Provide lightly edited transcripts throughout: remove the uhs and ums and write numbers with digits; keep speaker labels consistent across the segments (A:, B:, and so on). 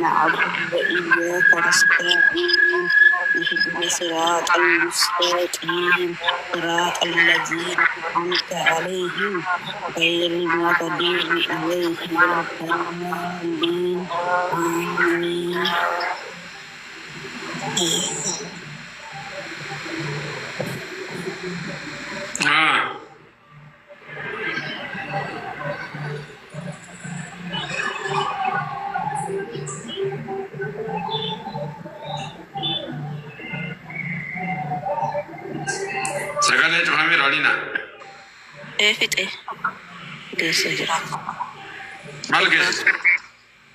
A: نعبد وإياك نستعين اهدنا الصراط المستقيم صراط الذين أنعمت عليهم غير المغضوب عليهم ولا الضالين آمين.
B: Sagalee cufamee roolina.
A: Fixe geessa jira.
B: Maal geessa?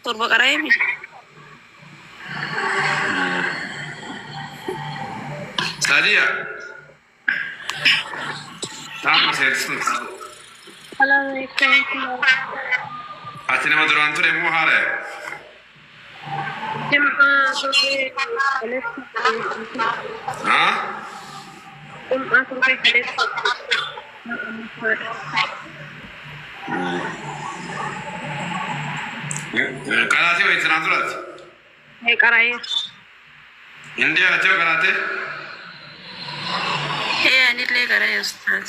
A: Torba qara'eemi.
B: Sadiya. Taa'ama seerisuun. Ati nama duraan ture moo haara? Karaatee wayii sinaan duraati?
A: Qara'ee.
B: Indiyaa ati yoo karaatee?
A: Anillee qara'ee ustaas.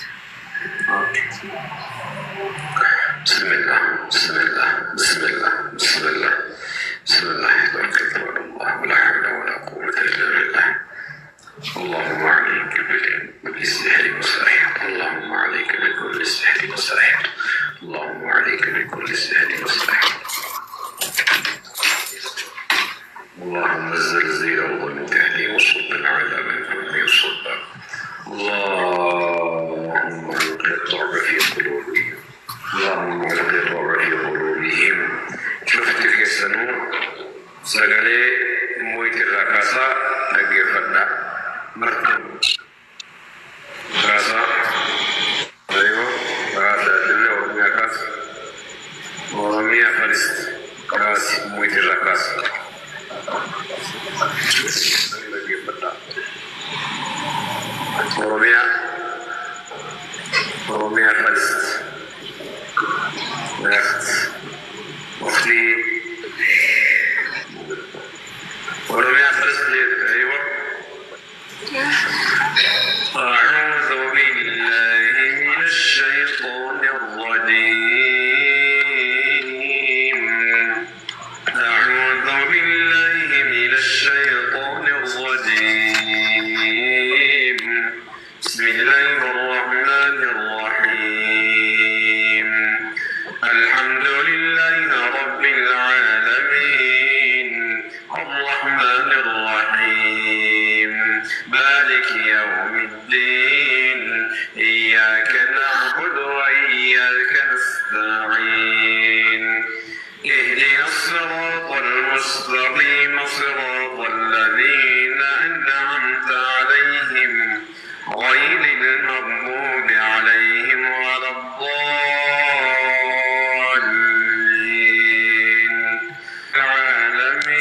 B: بسم الله بسم الله بسم الله بسم الله بسم الله توكلت على الله ولا حول ولا قوة إلا بالله. اللهم عليك بالسحر والسحر. اللهم عليك بكل سحر وسحر. اللهم عليك بكل سحر وسحر. اللهم زلزل الأرض من تحتي وصب العذاب من فوقي وصب. اللهم الق الرعب في قلوبهم. اللهم الق الرعب في قلوبهم. شفت في سنو سجلي مويت الرقصة نجي فدا مرتب رقصة أيوه رقصة دلنا ورمية كاس ورمية فلست كاس مويت الرقصة نجي فدا ورمية فلست نخت أختي ورمية فلست أيوه. أعوذ بالله من الشيطان الرجيم. أعوذ بالله من الشيطان الرجيم. بسم الله الرحمن الرحيم. الحمد لله رب العالمين الرحمن الرحيم مالك يوم الدين إياك نعبد وإياك نستعين اهدنا الصراط المستقيم صراط الذين أنعمت عليهم غير المغضوب عليهم ولا الضالين.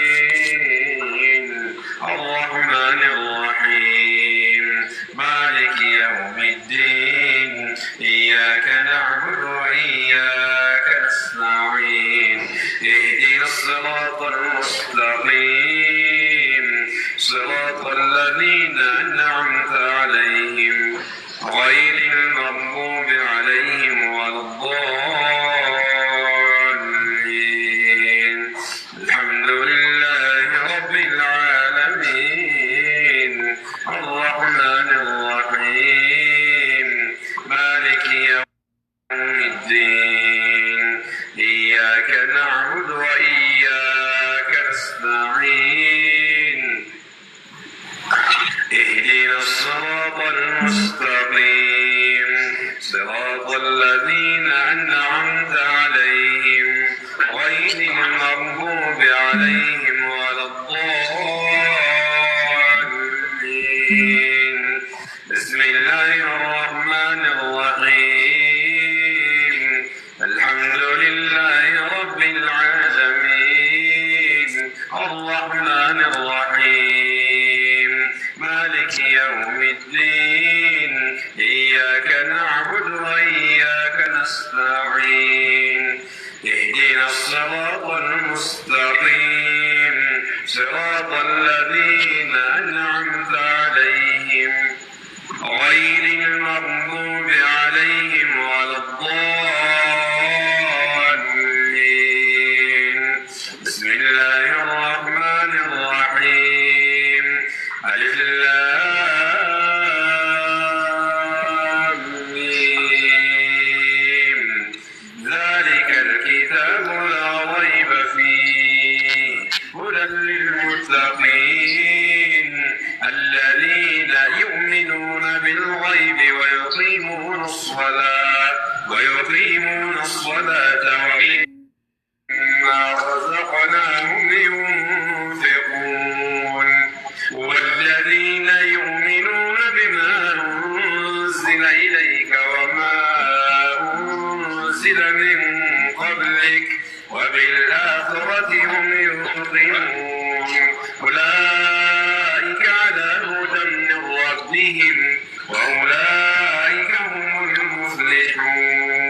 B: العالمين الرحمن الرحيم مالك يوم الدين إياك نعبد وإياك نستعين اهدنا الصراط المستقيم صراط الذين أنعمت عليهم غير المغضوب عليهم ولا الضالين. الحمد لله رب العالمين الرحمن الرحيم مالك يوم الدين إياك نعبد وإياك نستعين اهدنا الصراط المستقيم صراط الذين أنعمت عليهم غير المغضوب عليهم ولا الضالين. بسم الله الرحمن الرحيم. الحمد لله رب العالمين الرحمن الرحيم مالك يوم الدين إياك نعبد وإياك نستعين اهدنا الصراط المستقيم صراط الذين أنعمت عليهم غير المغضوب عليهم ولا الضالين. بسم الله الرحمن الرحيم. ألف لام ميم. ذلك الكتاب لا ريب فيه هدى للمتقين الذين يؤمنون بالغيب ويقيمون الصلاة ومما رزقناهم ينفقون والذين يؤمنون بما أنزل إليك وما أنزل من قبلك وبالآخرة هم يوقنون أولئك على هدى من ربهم وأولئك هم المفلحون.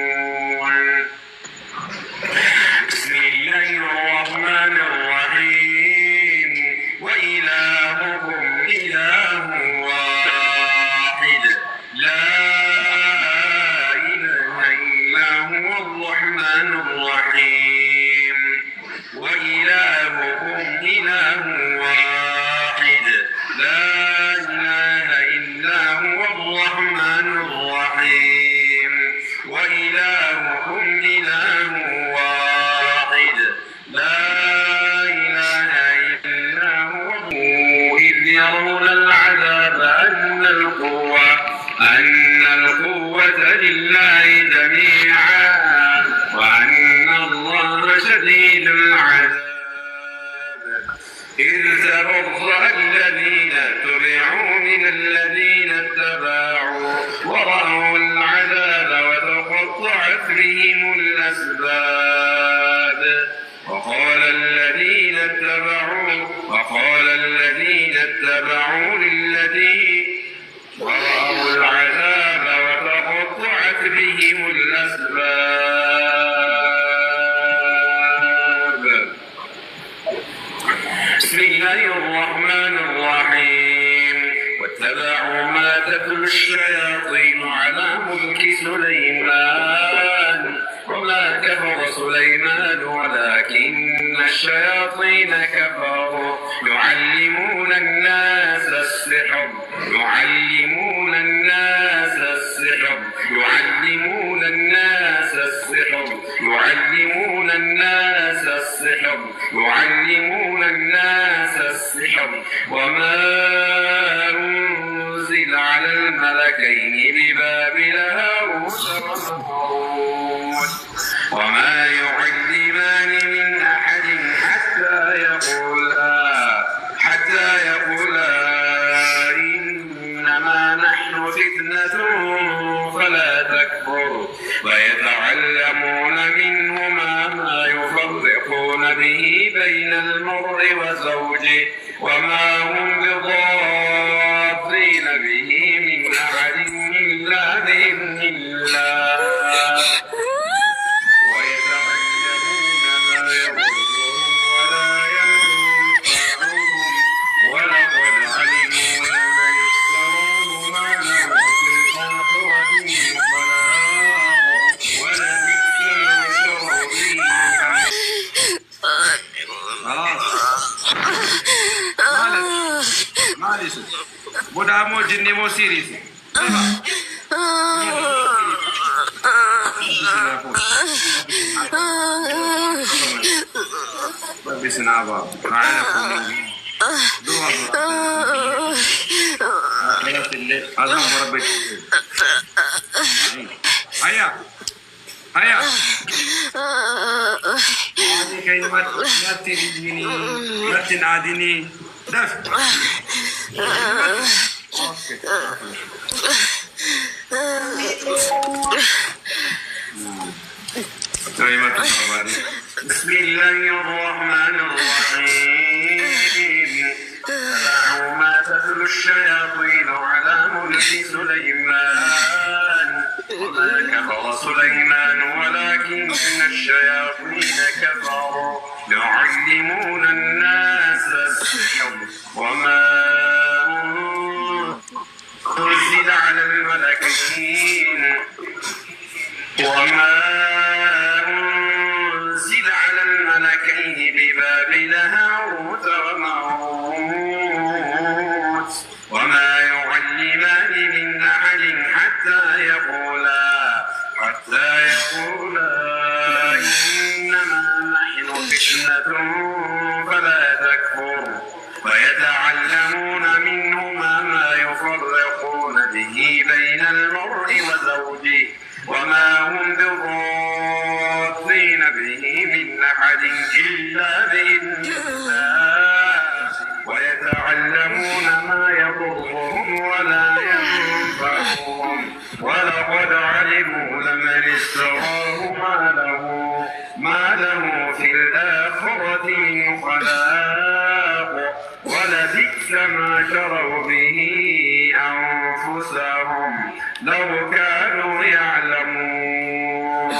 B: بسم الله الرحمن الرحيم. وإلهكم إله واحد لا إله إلا هو الرحمن الرحيم. وإلهكم إله واحد لا إله إلا هو الرحمن الرحيم. وإلهكم إله واحد لا إله إلا هو. إذ يرون العذاب أن القوة لله جميعا وأن الله شديد العذاب. إذ تبرأ الذين اتبعوا من الذين اتبعوا ورأوا العذاب وتقطعت بهم الأسباب. وقال الذين اتبعوا للذين ورأوا العذاب وتقطعت بهم الأسباب. بسم الله الرحمن الرحيم. واتبعوا ما تتلو الشياطين على ملك سليمان وما كفر سليمان ولكن الشياطين كفروا يعلمون الناس السحر وما أنزل على الملكين ببابل هاروت وماروت وما يعلمان من أحد حتى يقولا إنما نحن فتنة فلا تكفر ويتعلمون منهما ما يفرقون به بين المرء وزوجه وما هم بضارين به من أحد إلا بإذن الله ويتعلمون ما يضرهم ولا ينفعهم ولقد علموا لمن اشتراه ما له في الآخرة من خلاق ولبئس ما شروا به. معلش بودا مو جني مو سيريس بسنا با هيا هذه كلمات لا تناديني دف بسم الله الرحمن الرحيم. تبعوا ما تتلو الشياطين على ملك سليمان وما كفر سليمان ولكن الشياطين كفروا يعلمون الناس وما أنزل على الملكين ببابل هاروت وماروت وما يعلمان من أحد حتى يقولا إنما نحن فتنة فلا تكفر ويتعلمون منهما ما يفرقون به بين المرء وزوجه وما هم بضارين به من أحد إلا بإذن الله ويتعلمون ما يضرهم ولا ينفعهم ولقد علموا لمن اشتراه ما له في الآخرة من خلاق ولبئس ما شروا به أنفسهم لو كانوا يعلمون.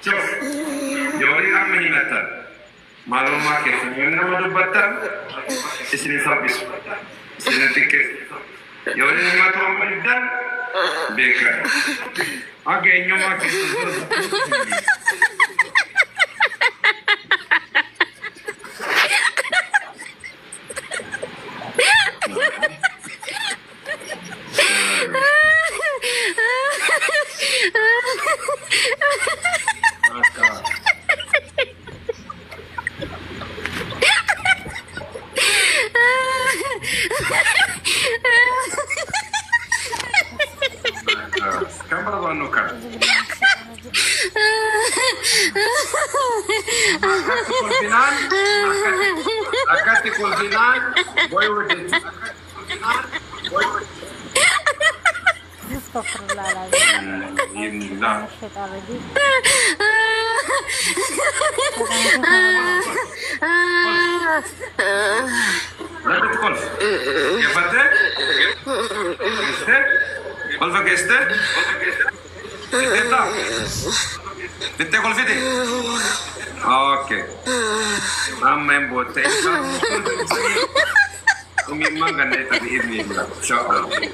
B: شوف يوري أمني متى معلومات كيف ينمو دبتة اسمي صابس اسمي تكيس يوري ما توم بدل بيكر أجي نيوما كيس
C: استغفر الله العظيم. الشيطان الرجيم.
B: لا تدخل كيف انت؟ قلبك يستر؟ انت قول فيدي اوكي اما ينبوت ومن ما غنيت باذن الله ان شاء الله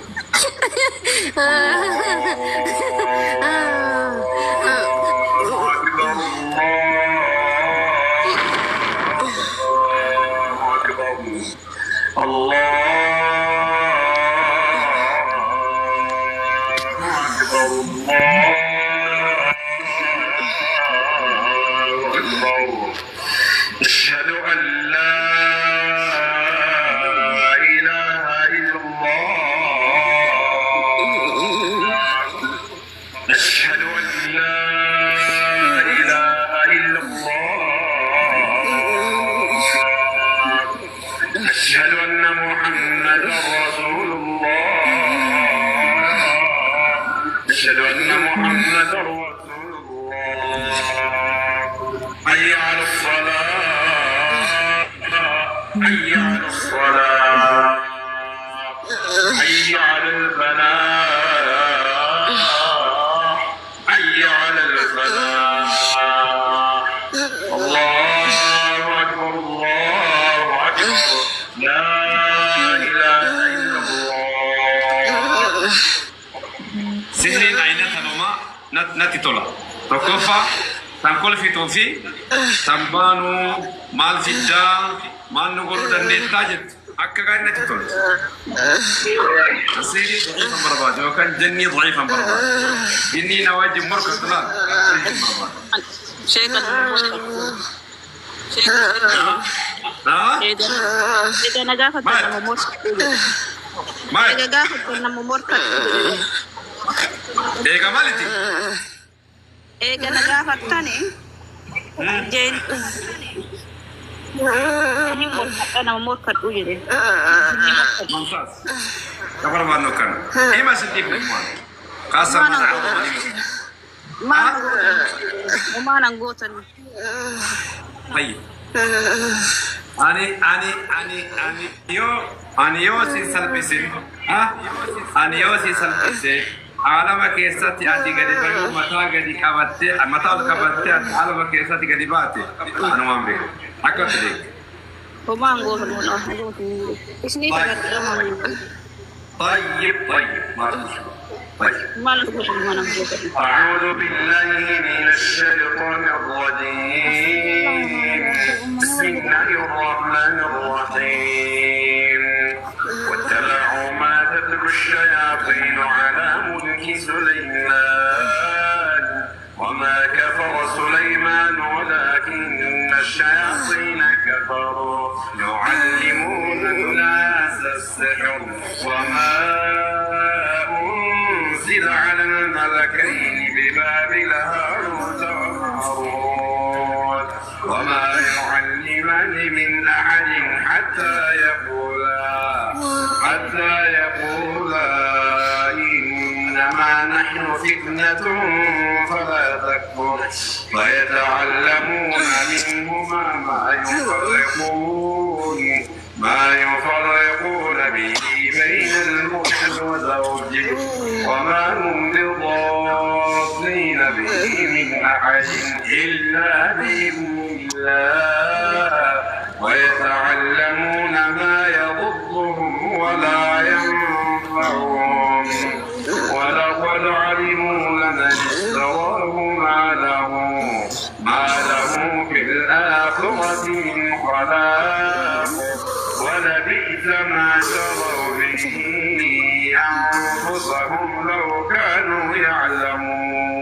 B: أشهد أن لا إله إلا الله أشهد أن لا إله إلا الله أشهد أن محمدا رسول الله أشهد أن محمدا رسول الله حي على الصلاة حي على الصلاة حي على الفلاح حي على الفلاح الله أكبر الله أكبر لا إله إلا الله سهرين عينتها لما نتي طلع تكفى تنقل في توفي تنبانو مال في الجال مال نقولو دندتا جت أكا كان نتطول سيري ضعيفا برباد وكان جني ضعيفا برباد جني نواجه مركز طلال
A: شيخ إذا نجافت أنا إذا جافت أنا ممركز
B: إيه كمالتي
A: إيه نجافت تاني جين أنا ممركز وجدي
B: ممتاز كبر ما نكان إيه ما سنتي بنقول قاسم
A: ما نقوتني
B: طيب أني يو سلبسين أني يو سلبسين عالم كيساتي أتي قديبا متى قدي كبتة عالم كيساتي قديباتي أنا ما أمري أكتر
A: وما نقول نقول إيش نيجي
B: طيب ما تشوف طيب
A: ما نقول ما نقول.
B: أعوذ بالله من الشيطان الرجيم. بسم الله الرحمن الرحيم. واتبعوا ما تتلو الشياطين على ملك سليمان وما كفر سليمان ولكن الشياطين كفروا يعلمون الناس السحر وما أنزل على الملكين ببابل هاروت وماروت وما يعلمان من أحد حتى يقولا إنما نحن فتنة فلا تكفر فيتعلمون منهما ما يفرقون به بين المرء وزوجه وما هم بضارين به من أحد إلا بإذن الله ويتعلمون ما يضرهم ولا ينفعهم ولقد علموا لمن اشتراه ما له في الآخرة من خلاق ولبئس ما شروا به أنفسهم لو كانوا يعلمون.